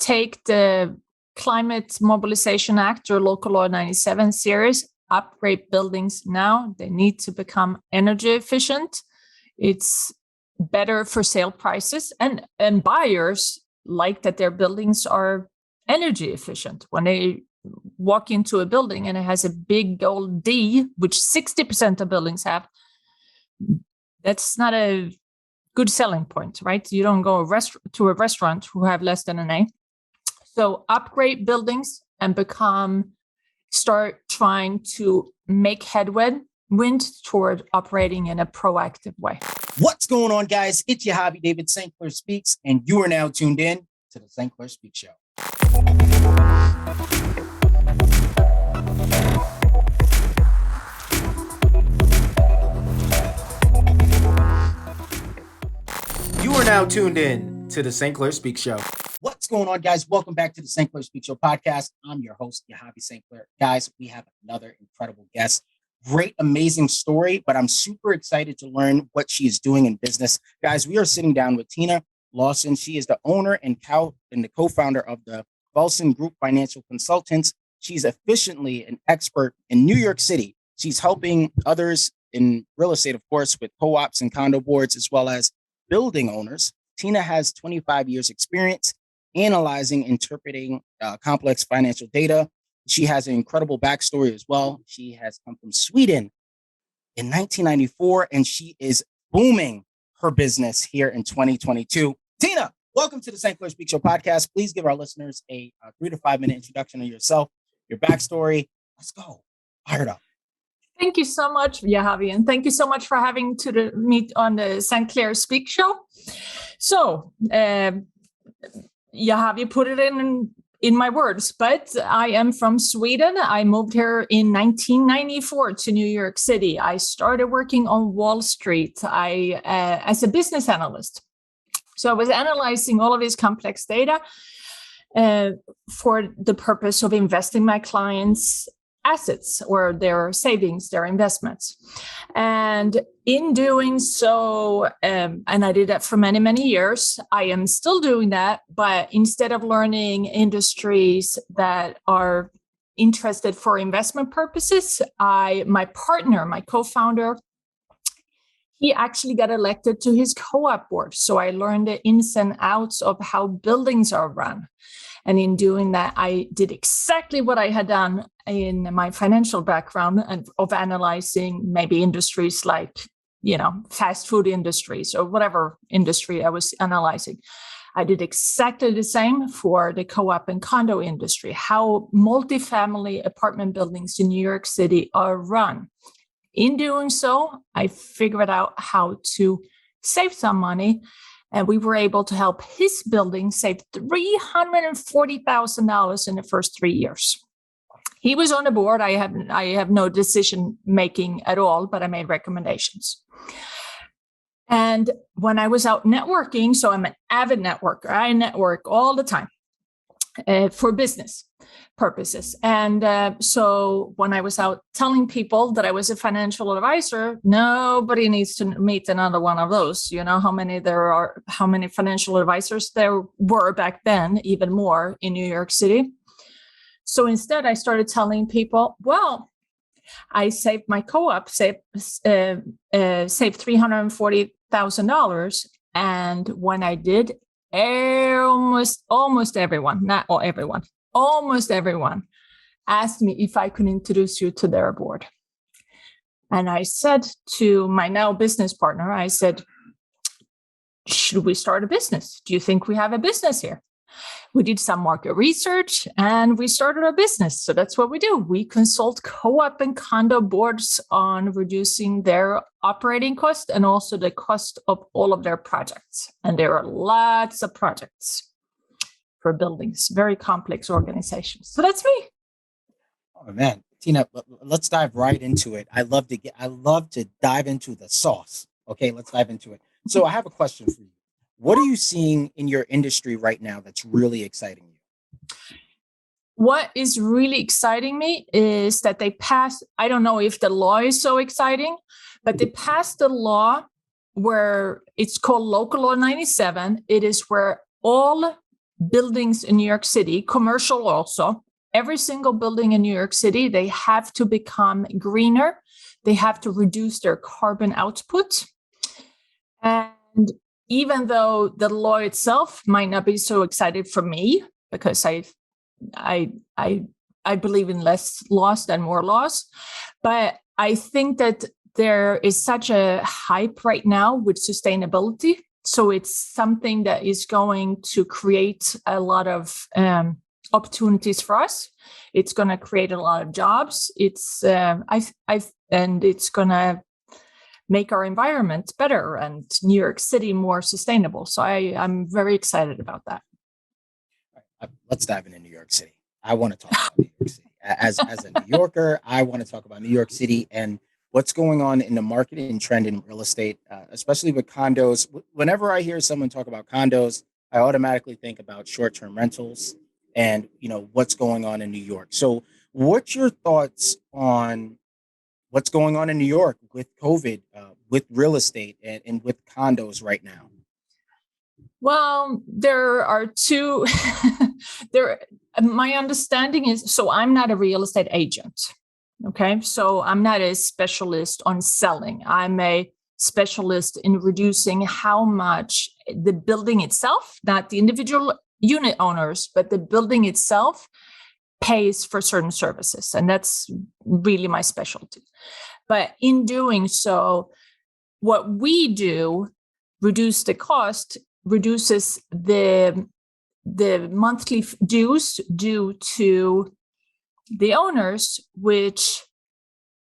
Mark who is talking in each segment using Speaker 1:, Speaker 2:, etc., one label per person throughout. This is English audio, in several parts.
Speaker 1: take the Climate Mobilization Act or Local Law 97 serious, upgrade buildings now. They need to become energy efficient. It's better for sale prices, and buyers like that their buildings are energy efficient. When they walk into a building and it has a big gold D, which 60% of buildings have, that's not a good selling point, right? You don't go to a restaurant who have less than an A. So upgrade buildings and start trying to make headway toward operating in a proactive way.
Speaker 2: What's going on, guys? It's Yahavy, David St. Clair Speaks, and you are now tuned in to the St. Clair Speaks Show. You are now tuned in to the St. Clair Speaks Show. What's going on, guys? Welcome back to the St. Clair Speaks Show podcast. I'm your host, Yahavy St. Clair. Guys, we have another incredible guest. Great, amazing story, but I'm super excited to learn what she is doing in business. Guys, we are sitting down with Tina Larsson. She is the owner and the co-founder of the Folson Group Financial Consultants. She's efficiently an expert in New York City. She's helping others in real estate, of course, with co-ops and condo boards, as well as building owners. Tina has 25 years experience analyzing, interpreting complex financial data. She has an incredible backstory as well. She has come from Sweden in 1994, and she is booming her business here in 2022. Tina, welcome to the St. Clair Speaks Show podcast. Please give our listeners a 3 to 5 minute introduction of yourself, your backstory. Let's go. Fire it up.
Speaker 1: Thank you so much, Yahavy, and thank you so much for having me on the St. Clair Speaks Show. So, Yahavy put it in my words, but I am from Sweden. I moved here in 1994 to New York City. I started working on Wall Street as a business analyst. So I was analyzing all of this complex data for the purpose of investing my clients' assets or their savings, their investments. And in doing so, and I did that for many, many years, I am still doing that, but instead of learning industries that are interested for investment purposes, my partner, my co-founder, he actually got elected to his co-op board. So I learned the ins and outs of how buildings are run. And in doing that, I did exactly what I had done in my financial background of analyzing maybe industries like, fast food industries or whatever industry I was analyzing. I did exactly the same for the co-op and condo industry, how multifamily apartment buildings in New York City are run. In doing so, I figured out how to save some money. And we were able to help his building save $340,000 in the first 3 years. He was on the board. I have no decision making at all, but I made recommendations. And when I was out networking, so I'm an avid networker. I network all the time for business purposes. And so when I was out telling people that I was a financial advisor, nobody needs to meet another one of those. You know how many financial advisors there were back then, even more in New York City. So instead, I started telling people, well, I saved my co-op, saved $340,000. And when I did, almost everyone, not all everyone, almost everyone asked me if I could introduce you to their board. And I said to my now business partner, I said, should we start a business? Do you think we have a business here? We did some market research and we started a business. So that's what we do. We consult co-op and condo boards on reducing their operating cost and also the cost of all of their projects. And there are lots of projects for buildings, very complex organizations. So that's me.
Speaker 2: Oh man, Tina, let's dive right into it. I love to dive into the sauce. Okay, let's dive into it. So I have a question for you. What are you seeing in your industry right now that's really exciting you?
Speaker 1: What is really exciting me is that they passed, I don't know if the law is so exciting, but they passed a law where it's called Local Law 97. It is where all buildings in New York City, commercial also, every single building in New York City, they have to become greener. They have to reduce their carbon output. And even though the law itself might not be so excited for me, because I believe in less laws than more laws, but I think that there is such a hype right now with sustainability. So it's something that is going to create a lot of opportunities for us. It's going to create a lot of jobs. And it's going to make our environment better and New York City more sustainable. So I'm very excited about that.
Speaker 2: Let's dive into New York City. I want to talk about New York City. As a New Yorker, I want to talk about New York City and what's going on in the market and trend in real estate, especially with condos. Whenever I hear someone talk about condos, I automatically think about short-term rentals and, what's going on in New York. So what's your thoughts on what's going on in New York with COVID, with real estate and with condos right now?
Speaker 1: Well, there are two. My understanding is, so I'm not a real estate agent. Okay. So I'm not a specialist on selling. I'm a specialist in reducing how much the building itself, not the individual unit owners, but the building itself pays for certain services. And that's really my specialty. But in doing so, what we do, reduce the cost, reduces the monthly dues due to the owners, which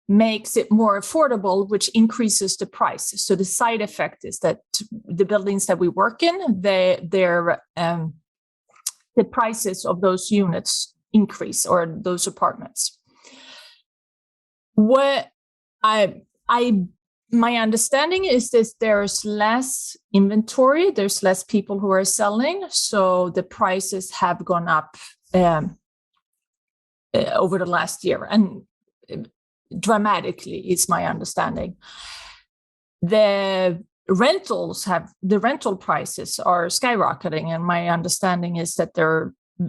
Speaker 1: makes it more affordable, which increases the price. So the side effect is that the buildings that we work in, the prices of those units increase, or those apartments. What my understanding is that there's less inventory, there's less people who are selling, so the prices have gone up over the last year, and dramatically is my understanding. The rental prices are skyrocketing, and my understanding is that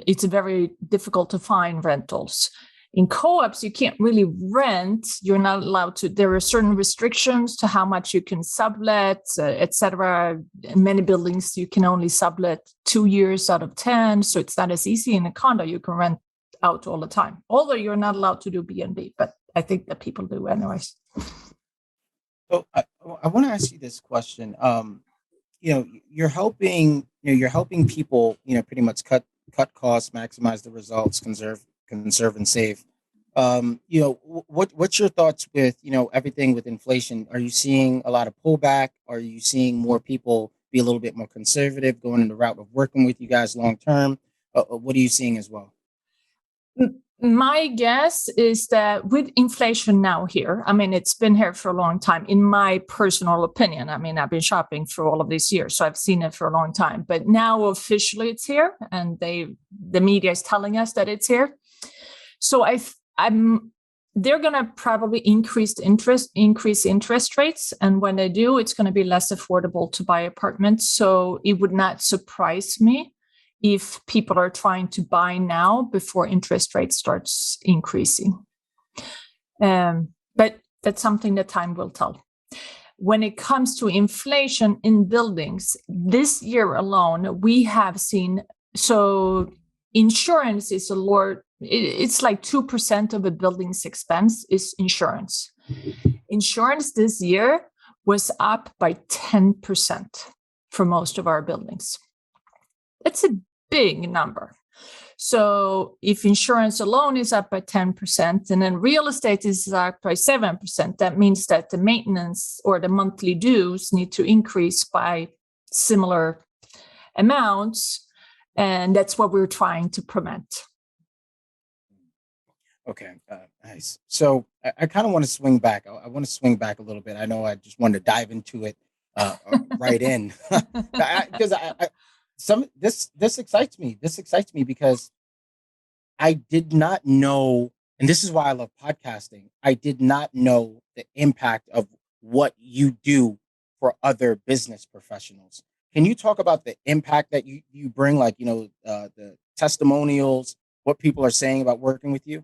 Speaker 1: it's very difficult to find rentals. In co-ops, you can't really rent. You're not allowed to. There are certain restrictions to how much you can sublet, etc. In many buildings, you can only sublet 2 years out of 10. So it's not as easy. In a condo, you can rent out all the time. Although you're not allowed to do B&B, but I think that people do anyways.
Speaker 2: So I want to ask you this question. You're helping people, pretty much cut costs, maximize the results, conserve and save. What's your thoughts with, everything with inflation? Are you seeing a lot of pullback? Are you seeing more people be a little bit more conservative, going in the route of working with you guys long term? What are you seeing as well?
Speaker 1: My guess is that with inflation now here, it's been here for a long time, in my personal opinion. I've been shopping for all of these years, so I've seen it for a long time. But now officially it's here, and the media is telling us that it's here. So they're going to probably increase interest rates. And when they do, it's going to be less affordable to buy apartments. So it would not surprise me if people are trying to buy now before interest rates starts increasing. But that's something that time will tell. When it comes to inflation in buildings, this year alone, we have seen, so insurance is it's like 2% of a building's expense is insurance. Insurance this year was up by 10% for most of our buildings. That's a big number. So if insurance alone is up by 10% and then real estate is up by 7%, that means that the maintenance or the monthly dues need to increase by similar amounts. And that's what we're trying to prevent.
Speaker 2: Okay, nice. So I kind of want to swing back. I want to swing back a little bit. I know I just wanted to dive into it right in because this excites me. This excites me because I did not know, and this is why I love podcasting. I did not know the impact of what you do for other business professionals. Can you talk about the impact that you bring, like, the testimonials, what people are saying about working with you?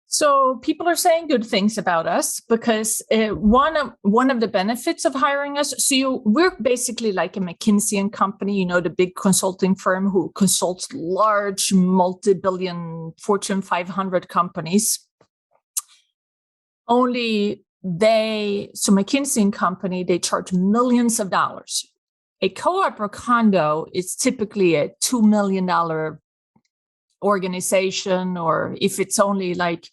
Speaker 1: So people are saying good things about us because one of the benefits of hiring us. So we're basically like a McKinsey and Company, the big consulting firm who consults large multi-billion Fortune 500 companies. So McKinsey and Company, they charge millions of dollars. A co-op or condo is typically a $2 million organization, or if it's only like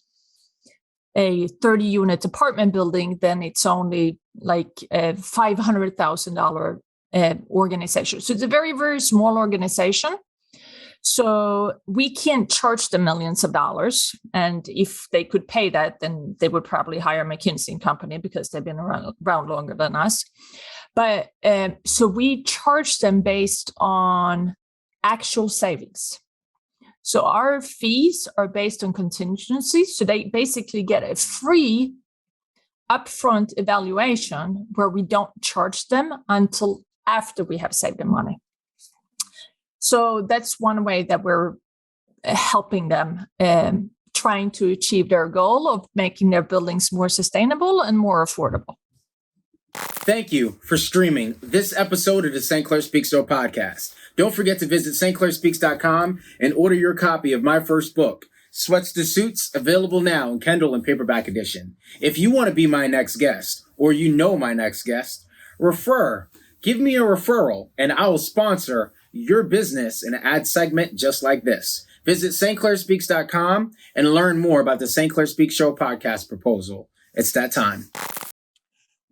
Speaker 1: a 30-unit apartment building, then it's only like a $500,000 organization. So it's a very, very small organization. So we can't charge them millions of dollars. And if they could pay that, then they would probably hire McKinsey and Company because they've been around longer than us. But so we charge them based on actual savings. So our fees are based on contingency. So they basically get a free upfront evaluation where we don't charge them until after we have saved the money. So that's one way that we're helping them trying to achieve their goal of making their buildings more sustainable and more affordable.
Speaker 2: Thank you for streaming this episode of the St. Clair Speaks Show podcast. Don't forget to visit StclairSpeaks.com and order your copy of my first book, Sweats to Suits, available now in Kindle and paperback edition. If you want to be my next guest, or my next guest, give me a referral, and I will sponsor your business in an ad segment just like this. Visit StclairSpeaks.com and learn more about the St. Clair Speaks Show podcast proposal. It's that time.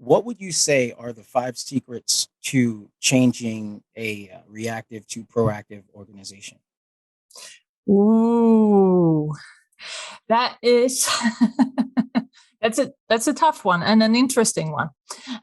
Speaker 2: What would you say are the 5 secrets to changing a reactive to proactive organization?
Speaker 1: Ooh, that is that's a tough one and an interesting one.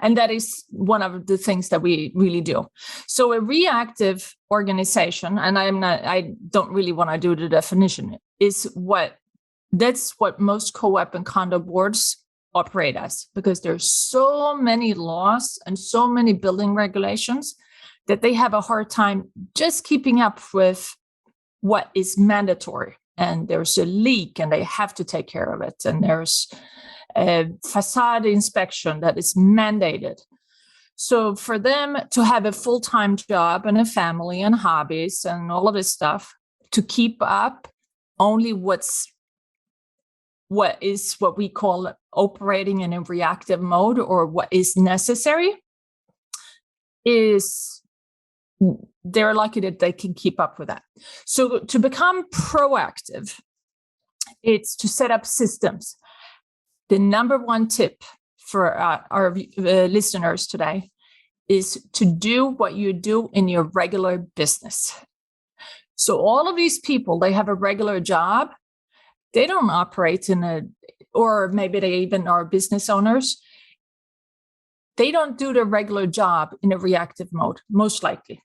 Speaker 1: And that is one of the things that we really do. So a reactive organization, and I don't really want to do the definition, that's what most co-op and condo boards operate as, because there's so many laws and so many building regulations that they have a hard time just keeping up with what is mandatory. And there's a leak and they have to take care of it. And there's a facade inspection that is mandated. So for them to have a full-time job and a family and hobbies and all of this stuff, to keep up only what we call operating in a reactive mode, or what is necessary, they're lucky that they can keep up with that. So to become proactive, it's to set up systems. The number one tip for our listeners today is to do what you do in your regular business. So all of these people, they have a regular job. They don't operate or maybe they even are business owners. They don't do their regular job in a reactive mode, most likely.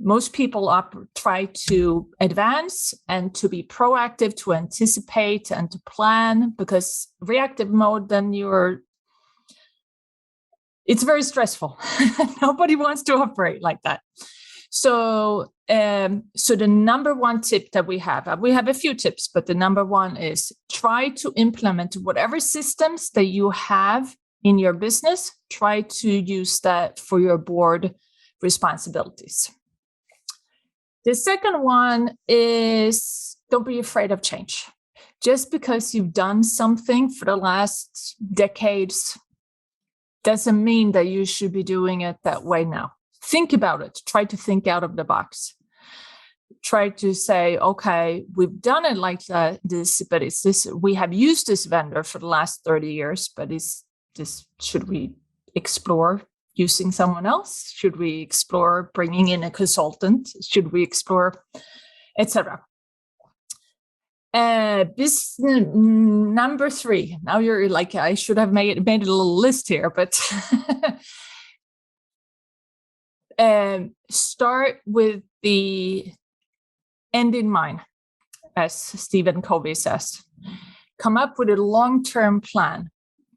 Speaker 1: Most people try to advance and to be proactive, to anticipate and to plan, because reactive mode, then it's very stressful. Nobody wants to operate like that. So the number one tip that we have a few tips, but the number one is try to implement whatever systems that you have in your business. Try to use that for your board responsibilities. The second one is don't be afraid of change. Just because you've done something for the last decades doesn't mean that you should be doing it that way now. Think about it. Try to think out of the box. Try to say, okay, we've done it like this, but it's this. We have used this vendor for the last 30 years, but should we explore using someone else? Should we explore bringing in a consultant? Should we explore, etc.? Business number 3. Now you're like, I should have made a little list here, but start with the end in mind, as Stephen Covey says. Come up with a long-term plan.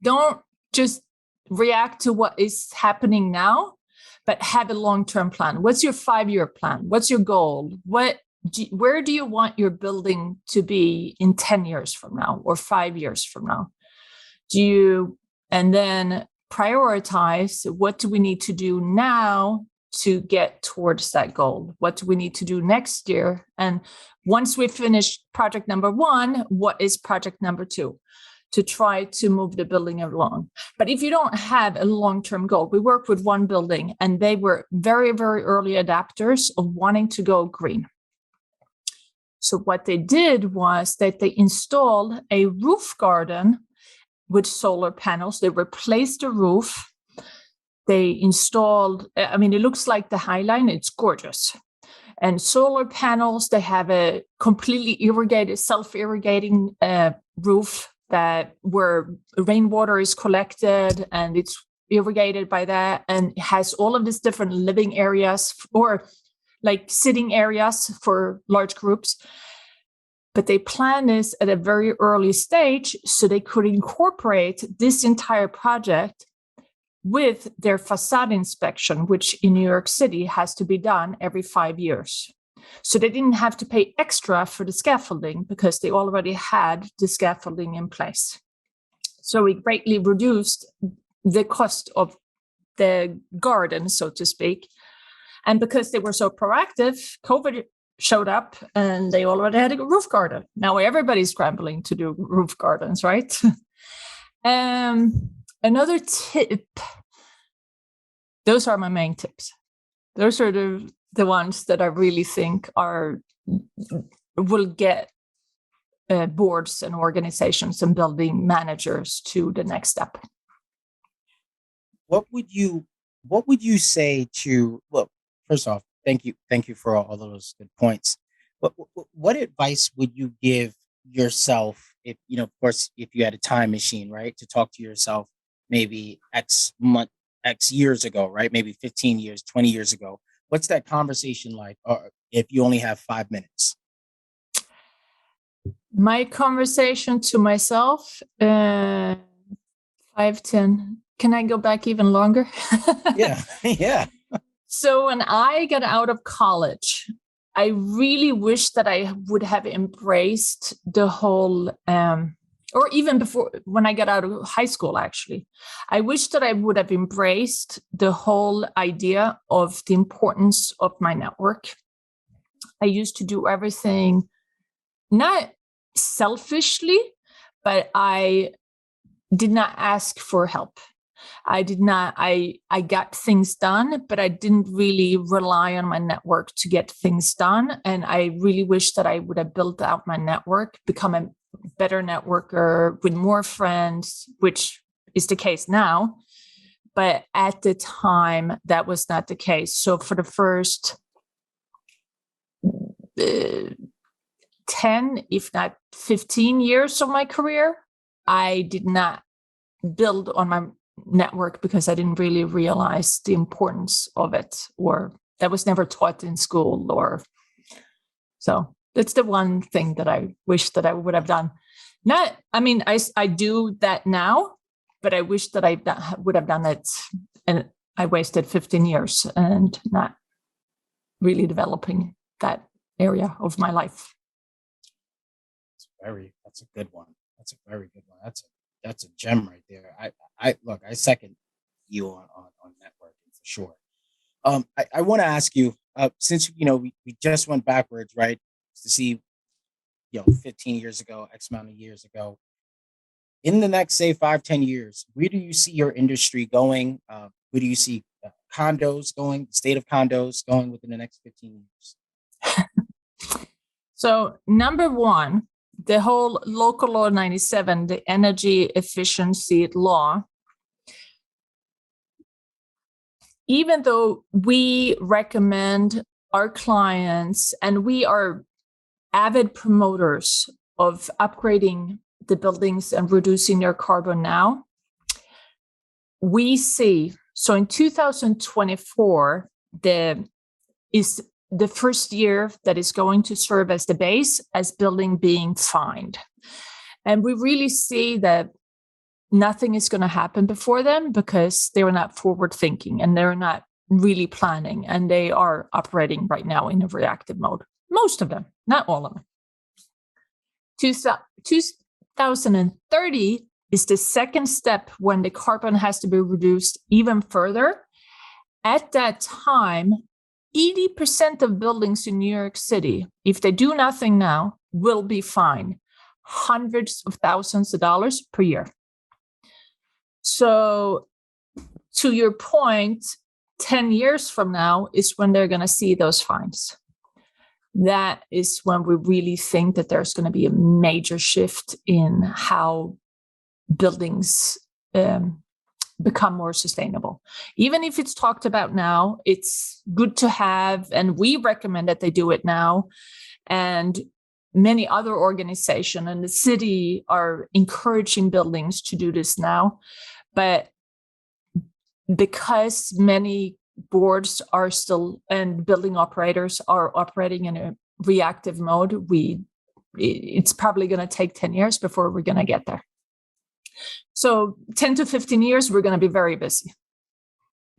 Speaker 1: Don't just react to what is happening now, but have a long-term plan. What's your 5-year plan? What's your goal? Where do you want your building to be in 10 years from now or 5 years from now? And then prioritize, what do we need to do now to get towards that goal? What do we need to do next year? And once we finish project number 1, what is project number 2? To try to move the building along. But if you don't have a long-term goal, we worked with one building and they were very, very early adapters of wanting to go green. So what they did was that they installed a roof garden with solar panels. They replaced the roof. They installed, it looks like the High Line. It's gorgeous. And solar panels, they have a completely irrigated, self-irrigating roof where rainwater is collected and it's irrigated by that, and it has all of these different living areas or like sitting areas for large groups. But they planned this at a very early stage so they could incorporate this entire project with their facade inspection, which in New York City has to be done every 5 years. So they didn't have to pay extra for the scaffolding because they already had the scaffolding in place. So we greatly reduced the cost of the garden, so to speak. And because they were so proactive, COVID showed up and they already had a roof garden. Now everybody's scrambling to do roof gardens, right? Another tip, those are my main tips. Those are the ones that I really think will get boards and organizations and building managers to the next step.
Speaker 2: What would you say to, well, first off, thank you for all those good points. What advice would you give yourself if, of course, if you had a time machine, right, to talk to yourself maybe X years ago, right? Maybe 15 years, 20 years ago. What's that conversation like? Or if you only have 5 minutes?
Speaker 1: My conversation to myself, 5, 10. Can I go back even longer?
Speaker 2: Yeah.
Speaker 1: So when I got out of college, I really wish that I would have embraced the whole, or even before, when I got out of high school, actually, I wish that I would have embraced the whole idea of the importance of my network. I used to do everything, not selfishly, but I did not ask for help. I got things done, but I didn't really rely on my network to get things done. And I really wish that I would have built out my network, become a better networker with more friends, which is the case now. But at the time, that was not the case. So for the first 10, if not 15 years of my career, I did not build on my network because I didn't really realize the importance of it, or that was never taught in school. So that's the one thing that I wish that I would have done. I do that now, but I wish that I would have done it, and I wasted 15 years and not really developing that area of my life.
Speaker 2: That's a good one. That's a very good one. That's a gem right there. I second you on networking for sure. I want to ask you, since we just went backwards, right? To see 15 years ago, X amount of years ago. In the next, say, 5-10 years, where do you see your industry going? Where do you see condos going, the state of condos going within the next 15 years?
Speaker 1: So number one, the whole local law 97, the energy efficiency law, even though we recommend our clients and we are avid promoters of upgrading the buildings and reducing their carbon now, we see, so in 2024, is the first year that is going to serve as the base as building being fined. And we really see that nothing is going to happen before then because they're not forward thinking and they're not really planning, and they are operating right now in a reactive mode. Most of them, not all of them. 2030 is the second step when the carbon has to be reduced even further. At that time, 80% of buildings in New York City, if they do nothing now, will be fined hundreds of thousands of dollars per year. So to your point, 10 years from now is when they're going to see those fines. That is when we really think that there's going to be a major shift in how buildings become more sustainable. Even if it's talked about now, it's good to have, and we recommend that they do it now. And many other organizations and the city are encouraging buildings to do this now. But because many boards are still, and building operators are operating in a reactive mode, it's probably going to take 10 years before we're going to get there. So 10 to 15 years, we're going to be very busy.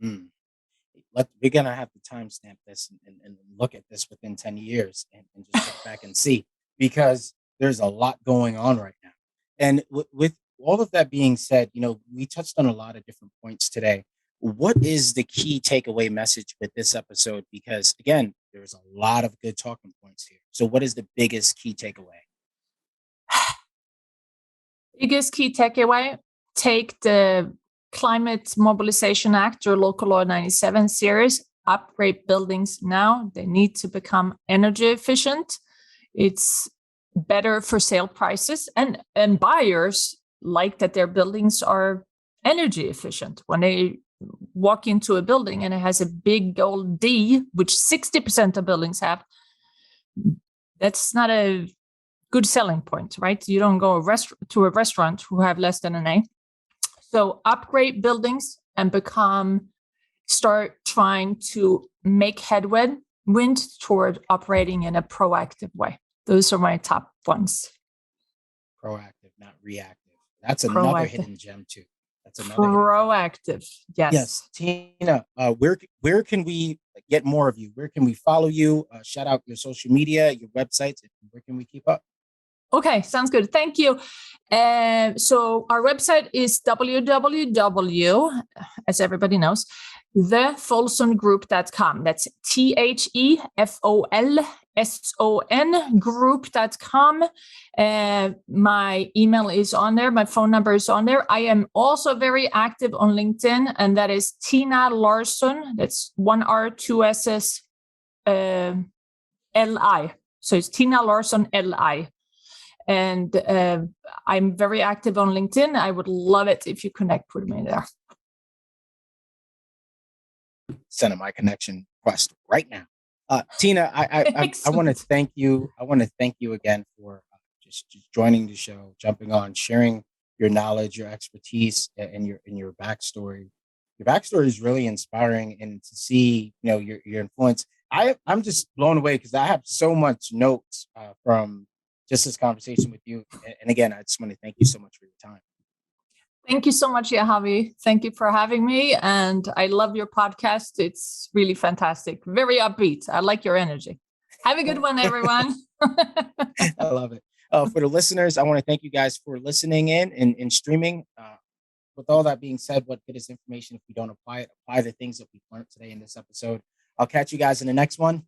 Speaker 2: We're going to have to timestamp this and look at this within 10 years and just look back and see, because there's a lot going on right now. And with all of that being said, we touched on a lot of different points today. What is the key takeaway message with this episode? Because again, there's a lot of good talking points here. So what is the biggest key takeaway?
Speaker 1: Biggest key takeaway, take the Climate Mobilization Act or Local Law 97 series, upgrade buildings now. They need to become energy efficient. It's better for sale prices, and buyers like that their buildings are energy efficient. When they walk into a building and it has a big gold D, which 60% of buildings have, that's not a good selling point, right? You don't go to a restaurant who have less than an A. So upgrade buildings and start trying to make headwind toward operating in a proactive way. Those are my top ones.
Speaker 2: Proactive, not reactive. That's another hidden gem too. That's another
Speaker 1: proactive. Yes.
Speaker 2: Tina, where can we get more of you? Where can we follow you? Shout out your social media, your websites. Where can we keep up?
Speaker 1: Okay, sounds good. Thank you. So our website is www, as everybody knows, thefolsongroup.com. That's THEFOLSON group.com. My email is on there. My phone number is on there. I am also very active on LinkedIn, and that is Tina Larsson. That's 1 R, 2 S's, L-I. So it's Tina Larsson, L-I. And I'm very active on LinkedIn. I would love it if you connect with me there.
Speaker 2: Send my connection request right now. Tina, I want to thank you. I want to thank you again for just joining the show, jumping on, sharing your knowledge, your expertise, and your backstory. Your backstory is really inspiring, and to see your influence. I'm just blown away because I have so much notes from just this conversation with you. And again, I just want to thank you so much for your time.
Speaker 1: Thank you so much, Yahavy. Thank you for having me. And I love your podcast. It's really fantastic. Very upbeat. I like your energy. Have a good one, everyone.
Speaker 2: I love it. For the listeners, I want to thank you guys for listening in and streaming. With all that being said, what good is information if we don't apply it? Apply the things that we've learned today in this episode. I'll catch you guys in the next one.